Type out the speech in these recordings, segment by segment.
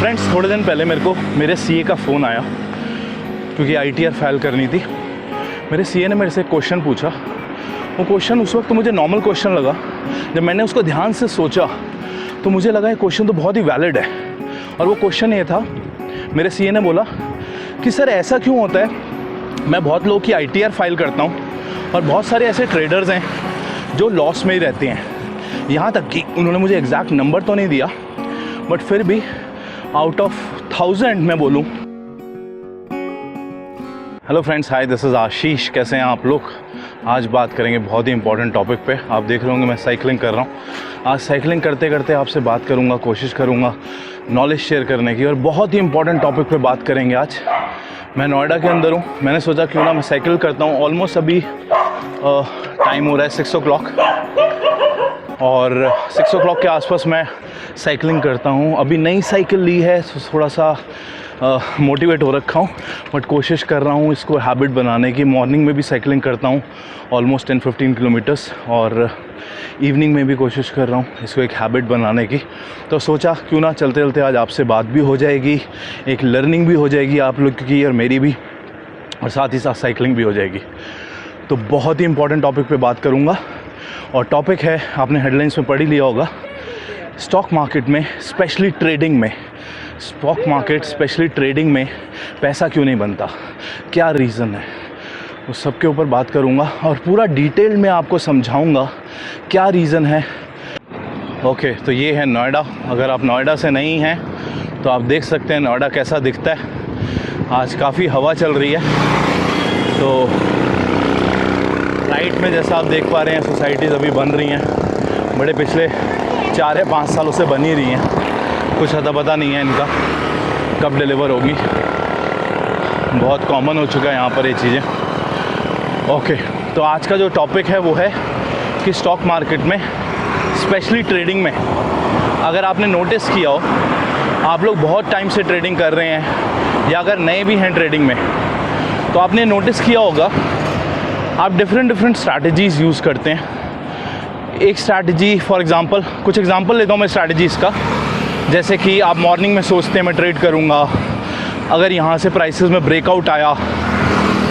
Friends, थोड़े दिन पहले मेरे को मेरे सीए का फ़ोन आया क्योंकि आईटीआर फाइल करनी थी। मेरे सीए ने मेरे से एक क्वेश्चन पूछा। वो क्वेश्चन उस वक्त तो मुझे नॉर्मल क्वेश्चन लगा। जब मैंने उसको ध्यान से सोचा तो मुझे लगा ये क्वेश्चन तो बहुत ही वैलिड है। और वो क्वेश्चन ये था, मेरे सीए ने बोला कि सर ऐसा क्यों होता है, मैं बहुत लोगों की आईटीआर फाइल करता हूँ और बहुत सारे ऐसे ट्रेडर्स हैं जो लॉस में ही रहते हैं। यहाँ तक कि उन्होंने मुझे एग्जैक्ट नंबर तो नहीं दिया, बट फिर भी आउट ऑफ 1000 मैं बोलूँ। Hello friends, hi, this is Ashish. कैसे हैं आप लोग? आज बात करेंगे बहुत ही इंपॉर्टेंट टॉपिक पे। आप देख रहे होंगे मैं साइकिलिंग कर रहा हूँ। आज साइकिलिंग करते करते आपसे बात करूँगा, कोशिश करूँगा नॉलेज शेयर करने की, और बहुत ही इंपॉर्टेंट टॉपिक पे बात करेंगे आज। मैं नोएडा के अंदर हूँ। मैंने सोचा क्यों ना मैं साइकिल करता हूँ। ऑलमोस्ट अभी टाइम हो रहा है 6 o'clock, और 6 o'clock के आसपास मैं साइकिलिंग करता हूँ। अभी नई साइकिल ली है तो थोड़ा सा मोटिवेट हो रखा हूँ, बट कोशिश कर रहा हूँ इसको हैबिट बनाने की। मॉर्निंग में भी साइकिलिंग करता हूँ ऑलमोस्ट 10-15 किलोमीटर्स, और इवनिंग में भी कोशिश कर रहा हूँ इसको एक हैबिट बनाने की। तो सोचा क्यों ना चलते चलते आज आपसे बात भी हो जाएगी, एक लर्निंग भी हो जाएगी आप लोग की और मेरी भी, और साथ ही साथ साइकिलिंग भी हो जाएगी। तो बहुत ही इंपॉर्टेंट टॉपिक पे बात करूँगा, और टॉपिक है, आपने हेडलाइंस में पढ़ ही लिया होगा, स्टॉक मार्केट में स्पेशली ट्रेडिंग में, स्टॉक मार्केट स्पेशली ट्रेडिंग में पैसा क्यों नहीं बनता, क्या रीज़न है, उस सब के ऊपर बात करूँगा और पूरा डिटेल में आपको समझाऊँगा क्या रीज़न है। ओके, तो ये है नोएडा। अगर आप नोएडा से नहीं हैं तो आप देख सकते हैं नोएडा कैसा दिखता है। आज काफ़ी हवा चल रही है। तो राइट में जैसा आप देख पा रहे हैं सोसाइटीज़ अभी बन रही हैं, बड़े पिछले 4 या 5 सालों से बनी रही हैं। कुछ अता पता नहीं है इनका कब डिलीवर होगी। बहुत कॉमन हो चुका है यहाँ पर ये चीज़ें। ओके, तो आज का जो टॉपिक है वो है कि स्टॉक मार्केट में स्पेशली ट्रेडिंग में, अगर आपने नोटिस किया हो, आप लोग बहुत टाइम से ट्रेडिंग कर रहे हैं या अगर नए भी हैं ट्रेडिंग में, तो आपने नोटिस किया होगा आप डिफरेंट स्ट्रैटेजीज़ यूज़ करते हैं। एक स्ट्रैटेजी, फॉर एग्ज़ाम्पल, कुछ एग्ज़ाम्पल लेता हूँ मैं स्ट्रैटेजीज़ का। जैसे कि आप मॉर्निंग में सोचते हैं मैं ट्रेड करूँगा, अगर यहाँ से प्राइसेस में ब्रेकआउट आया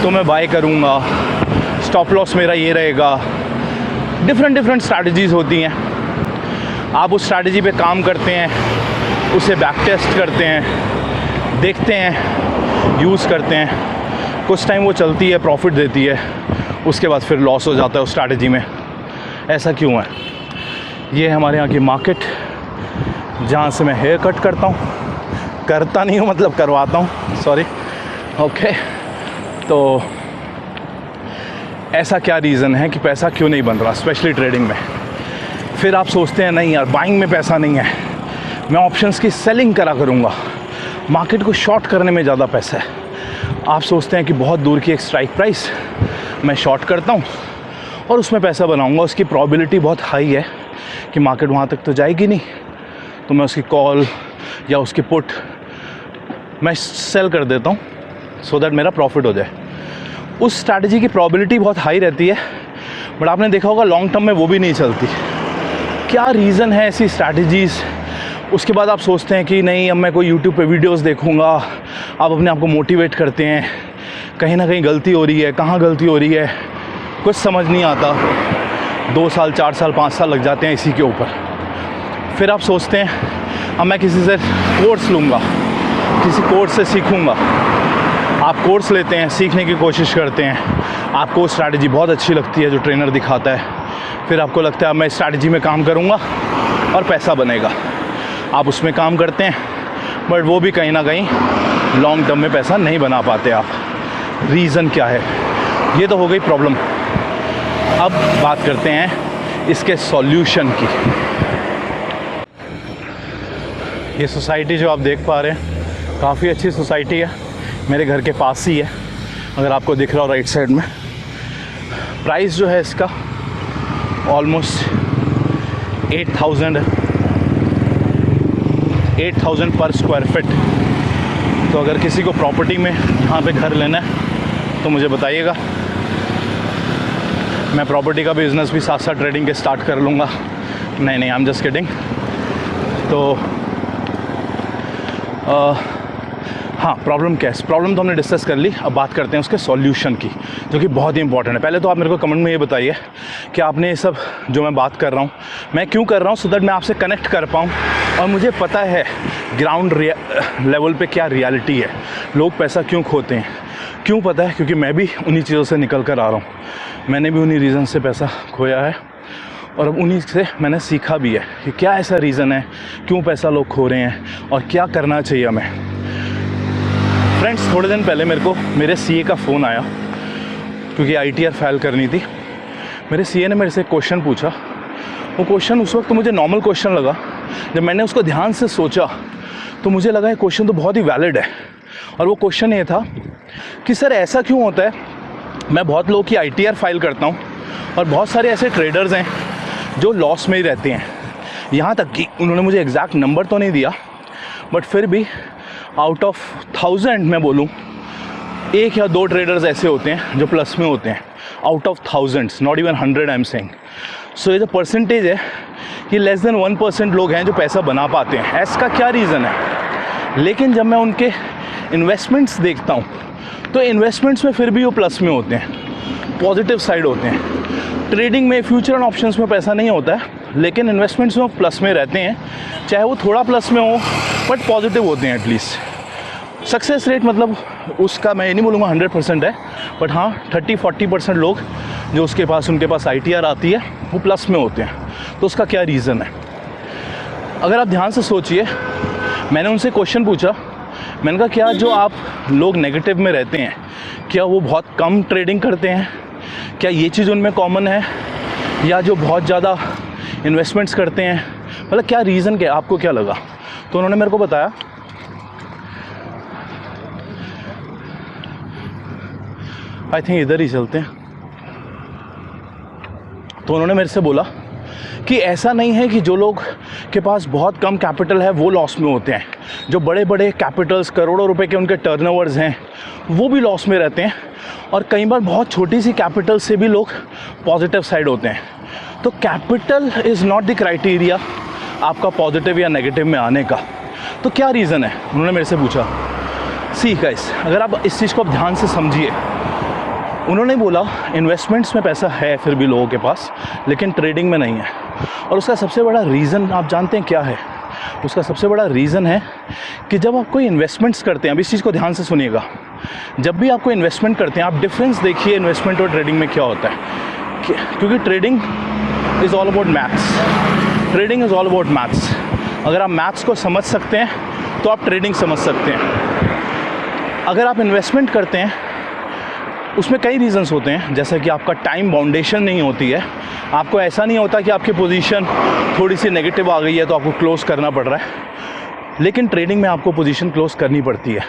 तो मैं बाय करूँगा, स्टॉप लॉस मेरा ये रहेगा। डिफरेंट स्ट्रैटेजीज़ होती हैं। आप उस स्ट्रैटेजी पे काम करते हैं, उसे बैक टेस्ट करते हैं, देखते हैं, यूज़ करते हैं। कुछ टाइम वो चलती है, प्रॉफिट देती है, उसके बाद फिर लॉस हो जाता है उस स्ट्रैटेजी में। ऐसा क्यों है? ये है हमारे यहाँ की मार्केट, जहाँ से मैं हेयर कट करता हूँ, करता नहीं हूँ मतलब करवाता हूँ, सॉरी। ओके, तो ऐसा क्या रीज़न है कि पैसा क्यों नहीं बन रहा स्पेशली ट्रेडिंग में? फिर आप सोचते हैं नहीं यार, बाइंग में पैसा नहीं है, मैं ऑप्शंस की सेलिंग करा करूँगा, मार्केट को शॉर्ट करने में ज़्यादा पैसा है। आप सोचते हैं कि बहुत दूर की एक स्ट्राइक प्राइस मैं शॉर्ट करता हूँ और उसमें पैसा बनाऊँगा, उसकी प्रोबेबिलिटी बहुत हाई है कि मार्केट वहाँ तक तो जाएगी नहीं, तो मैं उसकी कॉल या उसकी पुट मैं सेल कर देता हूँ सो दैट मेरा प्रॉफिट हो जाए। उस स्ट्रैटेजी की प्रोबेबिलिटी बहुत हाई रहती है, बट आपने देखा होगा लॉन्ग टर्म में वो भी नहीं चलती। क्या रीज़न है ऐसी स्ट्रैटेजीज़? उसके बाद आप सोचते हैं कि नहीं, अब मैं कोई यूट्यूब पे वीडियोस देखूंगा। आप अपने आप को मोटिवेट करते हैं, कहीं ना कहीं गलती हो रही है, कहाँ गलती हो रही है कुछ समझ नहीं आता। 2 साल, 4 साल, 5 साल लग जाते हैं इसी के ऊपर। फिर आप सोचते हैं अब मैं किसी से कोर्स लूँगा, किसी कोर्स से सीखूँगा। आप कोर्स लेते हैं, सीखने की कोशिश करते हैं, आपको स्ट्रैटेजी बहुत अच्छी लगती है जो ट्रेनर दिखाता है। फिर आपको लगता है अब मैं स्ट्रैटेजी में काम करूँगा और पैसा बनेगा। आप उसमें काम करते हैं, बट वो भी कहीं ना कहीं लॉन्ग टर्म में पैसा नहीं बना पाते आप। रीज़न क्या है? ये तो हो गई प्रॉब्लम। अब बात करते हैं इसके सॉल्यूशन की। ये सोसाइटी जो आप देख पा रहे हैं काफ़ी अच्छी सोसाइटी है, मेरे घर के पास ही है, अगर आपको दिख रहा हो राइट साइड में। प्राइस जो है इसका ऑलमोस्ट 8,000 पर स्क्वायर फिट। तो अगर किसी को प्रॉपर्टी में यहाँ पे घर लेना है तो मुझे बताइएगा, मैं प्रॉपर्टी का बिज़नेस भी साथ साथ ट्रेडिंग के स्टार्ट कर लूँगा। नहीं, आई एम जस्ट किडिंग। तो हाँ, प्रॉब्लम क्या है? प्रॉब्लम तो हमने डिस्कस कर ली, अब बात करते हैं उसके सॉल्यूशन की, जो कि बहुत ही इंपॉर्टेंट है। पहले तो आप मेरे को कमेंट में ये बताइए कि आपने ये सब जो मैं बात कर रहा हूँ मैं क्यों कर रहा हूँ, सो दैट मैं आपसे कनेक्ट कर पाऊँ और मुझे पता है ग्राउंड लेवल पे क्या रियलिटी है, लोग पैसा क्यों खोते हैं। क्यों पता है? क्योंकि मैं भी उन्हीं चीज़ों से निकल कर आ रहा हूँ, मैंने भी उन्हीं रीज़न से पैसा खोया है और अब उन्हीं से मैंने सीखा भी है कि क्या ऐसा रीज़न है क्यों पैसा लोग खो रहे हैं और क्या करना चाहिए हमें। फ्रेंड्स, थोड़े दिन पहले मेरे को मेरे सीए का फ़ोन आया क्योंकि आईटीआर फाइल करनी थी। मेरे सीए ने मेरे से एक क्वेश्चन पूछा। वो क्वेश्चन उस वक्त तो मुझे नॉर्मल क्वेश्चन लगा, जब मैंने उसको ध्यान से सोचा तो मुझे लगा ये क्वेश्चन तो बहुत ही वैलिड है। और वो क्वेश्चन ये था कि सर ऐसा क्यों होता है, मैं बहुत लोगों की आईटीआर फाइल करता हूँ और बहुत सारे ऐसे ट्रेडर्स हैं जो लॉस में ही रहते हैं। यहाँ तक कि उन्होंने मुझे एग्जैक्ट नंबर तो नहीं दिया, बट फिर भी आउट ऑफ 1000 मैं बोलूँ 1 या 2 ट्रेडर्स ऐसे होते हैं जो प्लस में होते हैं, out of thousands, not even 100 I am saying. So ये जो परसेंटेज है कि लेस देन 1% लोग हैं जो पैसा बना पाते हैं। इसका क्या रीज़न है? लेकिन जब मैं उनके इन्वेस्टमेंट्स देखता हूँ तो इन्वेस्टमेंट्स में फिर भी वो प्लस में होते हैं, पॉजिटिव साइड होते हैं। ट्रेडिंग में, फ्यूचर एंड ऑप्शंस में पैसा नहीं होता है, लेकिन इन्वेस्टमेंट्स में प्लस में रहते हैं, चाहे वो थोड़ा प्लस में हो बट पॉजिटिव होते हैं एटलीस्ट। सक्सेस रेट मतलब उसका मैं ये नहीं बोलूँगा 100% है, बट हाँ 30-40% लोग जो उनके पास आईटीआर आती है वो प्लस में होते हैं। तो उसका क्या रीज़न है? अगर आप ध्यान से सोचिए, मैंने उनसे क्वेश्चन पूछा, मैंने कहा क्या जो आप लोग नेगेटिव में रहते हैं क्या वो बहुत कम ट्रेडिंग करते हैं? क्या ये चीज़ उनमें कॉमन है, या जो बहुत ज़्यादा इन्वेस्टमेंट्स करते हैं? मतलब क्या रीज़न क्या, आपको क्या लगा? तो उन्होंने मेरे को बताया आई थिंक इधर ही चलते हैं। तो उन्होंने मेरे से बोला कि ऐसा नहीं है कि जो लोग के पास बहुत कम कैपिटल है वो लॉस में होते हैं, जो बड़े बड़े कैपिटल्स, करोड़ों रुपए के उनके टर्नओवर्स हैं, वो भी लॉस में रहते हैं, और कई बार बहुत छोटी सी कैपिटल से भी लोग पॉजिटिव साइड होते हैं। तो capital is not the criteria आपका पॉजिटिव या नेगेटिव में आने का। तो क्या रीज़न है? उन्होंने मेरे से पूछा। सी गाइस, अगर आप इस चीज़ को आप ध्यान से समझिए, उन्होंने बोला इन्वेस्टमेंट्स में पैसा है फिर भी लोगों के पास, लेकिन ट्रेडिंग में नहीं है। और उसका सबसे बड़ा रीज़न आप जानते हैं क्या है? उसका सबसे बड़ा रीज़न है कि जब आप कोई इन्वेस्टमेंट्स करते हैं, अब इस चीज़ को ध्यान से सुनिएगा, जब भी आप कोई इन्वेस्टमेंट करते हैं आप डिफरेंस देखिए इन्वेस्टमेंट और ट्रेडिंग में क्या होता है। क्योंकि trading is all about maths, trading is all about maths. अगर आप मैथ्स को समझ सकते हैं तो आप ट्रेडिंग समझ सकते हैं। अगर आप इन्वेस्टमेंट करते हैं उसमें कई रीज़न्स होते हैं, जैसा कि आपका टाइम बाउंडेशन नहीं होती है, आपको ऐसा नहीं होता कि आपकी पोजीशन थोड़ी सी नेगेटिव आ गई है तो आपको क्लोज़ करना पड़ रहा है। लेकिन ट्रेडिंग में आपको पोजीशन क्लोज़ करनी पड़ती है,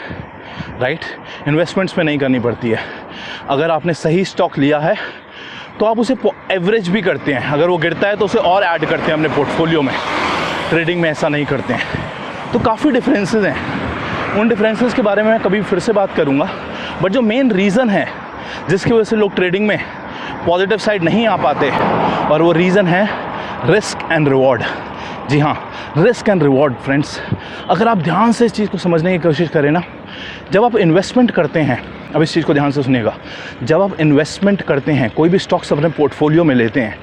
राइट? इन्वेस्टमेंट्स में नहीं करनी पड़ती है। अगर आपने सही स्टॉक लिया है तो आप उसे एवरेज भी करते हैं, अगर वो गिरता है तो उसे और ऐड करते हैं अपने पोर्टफोलियो में। ट्रेडिंग में ऐसा नहीं करते हैं। तो काफ़ी डिफरेंसेस हैं, उन डिफरेंसेस के बारे में मैं कभी फिर से बात करूँगा। बट जो मेन रीज़न है जिसकी वजह से लोग ट्रेडिंग में पॉजिटिव साइड नहीं आ पाते, और वो रीज़न है रिस्क एंड रिवॉर्ड। जी हाँ, रिस्क एंड रिवॉर्ड फ्रेंड्स। अगर आप ध्यान से इस चीज़ को समझने की कोशिश करें ना, जब आप इन्वेस्टमेंट करते हैं, अब इस चीज़ को ध्यान से सुनिएगा, जब आप इन्वेस्टमेंट करते हैं, कोई भी स्टॉक्स अपने पोर्टफोलियो में लेते हैं,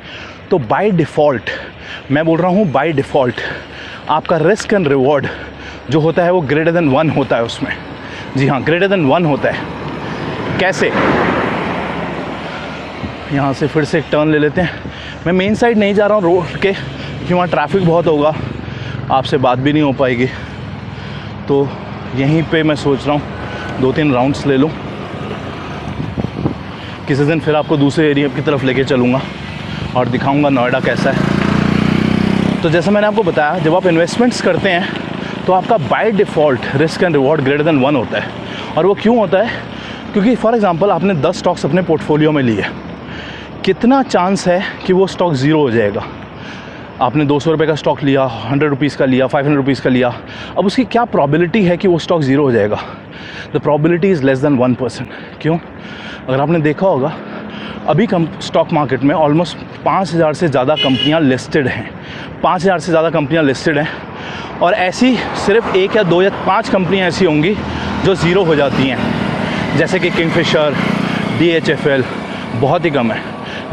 तो बाय डिफ़ॉल्ट, मैं बोल रहा हूँ बाय डिफ़ॉल्ट, आपका रिस्क एंड रिवॉर्ड जो होता है वो ग्रेटर देन 1 होता है उसमें। जी हाँ, ग्रेटर देन 1 होता है। कैसे? यहाँ से फिर से एक टर्न ले लेते हैं। मैं मेन साइड नहीं जा रहा हूँ रोड के, क्योंकि वहाँ ट्रैफिक बहुत होगा, आपसे बात भी नहीं हो पाएगी। तो यहीं पे मैं सोच रहा हूँ 2-3 राउंड्स ले लूँ, किसी दिन फिर आपको दूसरे एरिया की तरफ लेके चलूँगा और दिखाऊँगा नोएडा कैसा है। तो जैसा मैंने आपको बताया, जब आप इन्वेस्टमेंट्स करते हैं तो आपका by default risk and reward greater than 1 होता है। और वो क्यों होता है? क्योंकि फॉर एग्जांपल आपने 10 स्टॉक्स अपने पोर्टफोलियो में लिए, कितना चांस है कि वो स्टॉक ज़ीरो हो जाएगा? आपने 200 रुपये का स्टॉक लिया, 100 रुपीज़ का लिया, 500 रुपीज़ का लिया, अब उसकी क्या प्रॉबिलिटी है कि वो स्टॉक ज़ीरो हो जाएगा? The probability is less than 1%। क्यों? अगर आपने देखा होगा अभी स्टॉक मार्केट में ऑलमोस्ट 5,000 से ज़्यादा कंपनियां लिस्टेड हैं, 5,000 से ज़्यादा कंपनियां लिस्टेड हैं। और ऐसी सिर्फ 1 या 2 या 5 कंपनियां ऐसी होंगी जो ज़ीरो हो जाती हैं, जैसे कि किंगफिशर, DHFL, बहुत ही कम है।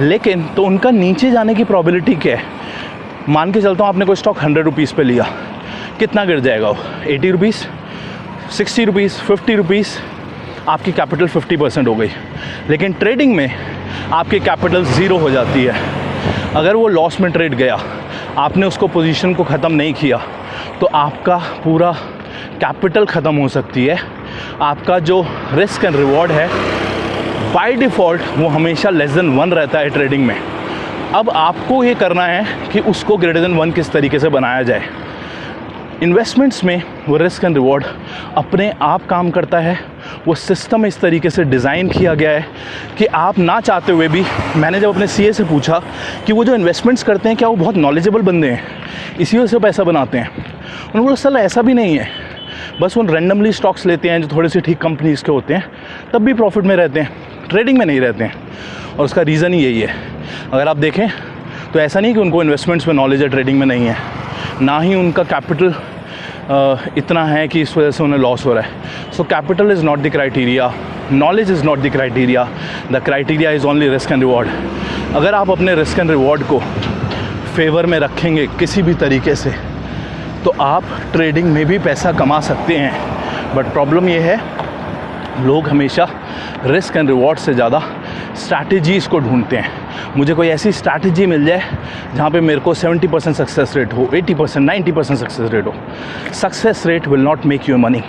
लेकिन तो उनका नीचे जाने की प्रोबेबिलिटी क्या है? मान के चलता हूँ आपने कोई स्टॉक 100 रुपीज़ पे लिया, कितना गिर जाएगा वो? 80 रुपीज़, 60 रुपीज़, 50 रुपीज़, आपकी कैपिटल 50% हो गई। लेकिन ट्रेडिंग में आपकी कैपिटल ज़ीरो हो जाती है। अगर वो लॉस में ट्रेड गया, आपने उसको पोजीशन को ख़त्म नहीं किया, तो आपका पूरा कैपिटल ख़त्म हो सकती है। आपका जो रिस्क एंड रिवॉर्ड है बाय डिफ़ॉल्ट वो हमेशा लेस देन 1 रहता है ट्रेडिंग में। अब आपको ये करना है कि उसको ग्रेटर देन 1 किस तरीके से बनाया जाए। इन्वेस्टमेंट्स में वो रिस्क एंड रिवॉर्ड अपने आप काम करता है। वो सिस्टम इस तरीके से डिज़ाइन किया गया है कि आप ना चाहते हुए भी, मैंने जब अपने CA से पूछा कि वो जो इन्वेस्टमेंट्स करते हैं क्या वो बहुत नॉलेजेबल बंदे हैं, इसी वजह से पैसा बनाते हैं, उन्होंने बोला सर ऐसा भी नहीं है, बस वो रैंडमली स्टॉक्स लेते हैं जो थोड़ी सी ठीक कंपनीज़ के होते हैं, तब भी प्रॉफिट में रहते हैं, ट्रेडिंग में नहीं रहते हैं। और उसका रीज़न ही यही है। अगर आप देखें तो ऐसा नहीं कि उनको इन्वेस्टमेंट्स में नॉलेज है, ट्रेडिंग में नहीं है, ना ही उनका कैपिटल इतना है कि इस वजह से उन्हें लॉस हो रहा है। So capital is not the criteria, knowledge is not the criteria, the criteria is only risk and reward. अगर आप अपने रिस्क एंड रिवॉर्ड को फेवर में रखेंगे किसी भी तरीके से, तो आप ट्रेडिंग में भी पैसा कमा सकते हैं। बट प्रॉब्लम ये है, लोग हमेशा रिस्क एंड रिवॉर्ड से ज़्यादा स्ट्रैटेजीज़ को ढूंढते हैं। मुझे कोई ऐसी स्ट्रैटेजी मिल जाए जहाँ पे मेरे को 70% सक्सेस रेट हो, 80%, 90% सक्सेस रेट हो। Success rate will not make you money,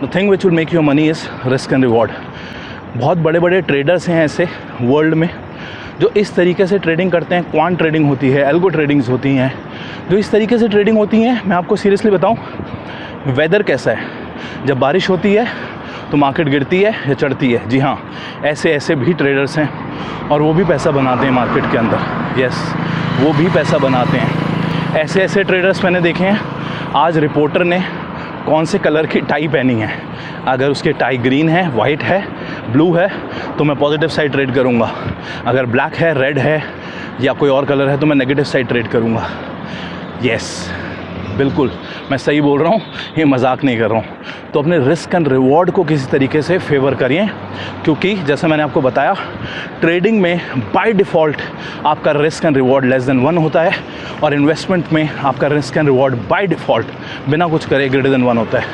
the thing which will make you money is risk and reward. बहुत बड़े बड़े ट्रेडर्स हैं ऐसे वर्ल्ड में जो इस तरीके से ट्रेडिंग करते हैं। क्वांट ट्रेडिंग होती है, एल्गो ट्रेडिंग्स होती हैं, जो इस तरीके से ट्रेडिंग होती हैं। मैं आपको सीरियसली बताऊँ, वेदर कैसा है, जब बारिश होती है तो मार्केट गिरती है या चढ़ती है। जी हाँ, ऐसे ऐसे भी ट्रेडर्स हैं और वो भी पैसा बनाते हैं मार्केट के अंदर। यस, वो भी पैसा बनाते हैं। ऐसे ऐसे ट्रेडर्स मैंने देखे हैं। आज रिपोर्टर ने कौन से कलर की टाई पहनी है, अगर उसकी टाई ग्रीन है, वाइट है, ब्लू है, तो मैं पॉजिटिव साइड ट्रेड करूँगा। अगर ब्लैक है, रेड है या कोई और कलर है तो मैं नेगेटिव साइड ट्रेड करूँगा। यस, बिल्कुल मैं सही बोल रहा हूँ, ये मजाक नहीं कर रहा हूँ। तो अपने रिस्क एंड रिवॉर्ड को किसी तरीके से फेवर करिए, क्योंकि जैसे मैंने आपको बताया, ट्रेडिंग में बाय डिफ़ॉल्ट आपका risk and reward less than 1 होता है, और इन्वेस्टमेंट में आपका risk and reward by default बिना कुछ करे ग्रेटर देन 1 होता है।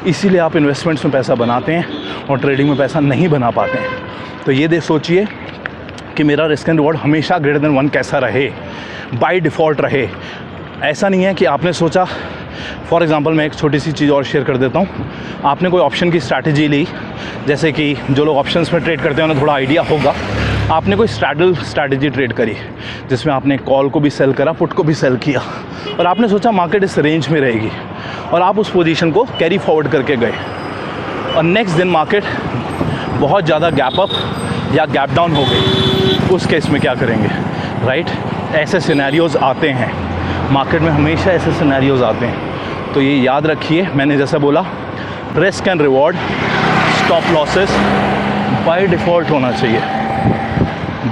इसीलिए आप इन्वेस्टमेंट्स में पैसा बनाते हैं और ट्रेडिंग में पैसा नहीं बना पाते हैं। तो ये सोचिए कि मेरा रिस्क एंड रिवॉर्ड हमेशा ग्रेटर देन 1 कैसा रहे, बाय डिफ़ॉल्ट रहे। ऐसा नहीं है कि आपने सोचा, फॉर एग्ज़ाम्पल मैं एक छोटी सी चीज़ और शेयर कर देता हूँ। आपने कोई ऑप्शन की स्ट्रैटेजी ली, जैसे कि जो लोग ऑप्शंस में ट्रेड करते हैं उन्हें थोड़ा आइडिया होगा। आपने कोई स्ट्रैडल स्ट्रैटेजी ट्रेड करी जिसमें आपने कॉल को भी सेल करा, पुट को भी सेल किया, और आपने सोचा मार्केट इस रेंज में रहेगी, और आप उस पोजीशन को कैरी फॉरवर्ड करके गए, और नेक्स्ट दिन मार्केट बहुत ज़्यादा गैप अप या गैप डाउन हो गई। उस केस में क्या करेंगे, राइट? ऐसे सिनेरियोज़ आते हैं मार्केट में, हमेशा ऐसे सिनेरियोज़ आते हैं। तो ये याद रखिए, मैंने जैसा बोला, risk and reward, stop losses by default होना चाहिए,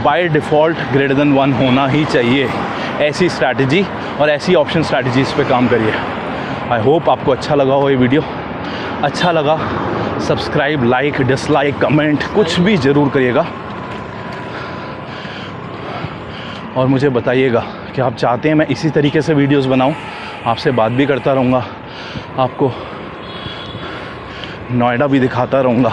बाय डिफ़ॉल्ट ग्रेटर देन 1 होना ही चाहिए। ऐसी स्ट्रैटेजी और ऐसी ऑप्शन स्ट्रैटेजीज़ पे काम करिए। आई होप आपको अच्छा लगा हो ये वीडियो। अच्छा लगा सब्सक्राइब, लाइक, डिसलाइक, कमेंट कुछ भी ज़रूर करिएगा, और मुझे बताइएगा कि आप चाहते हैं मैं इसी तरीके से वीडियोस बनाऊं। आपसे बात भी करता रहूँगा, आपको नोएडा भी दिखाता रहूँगा।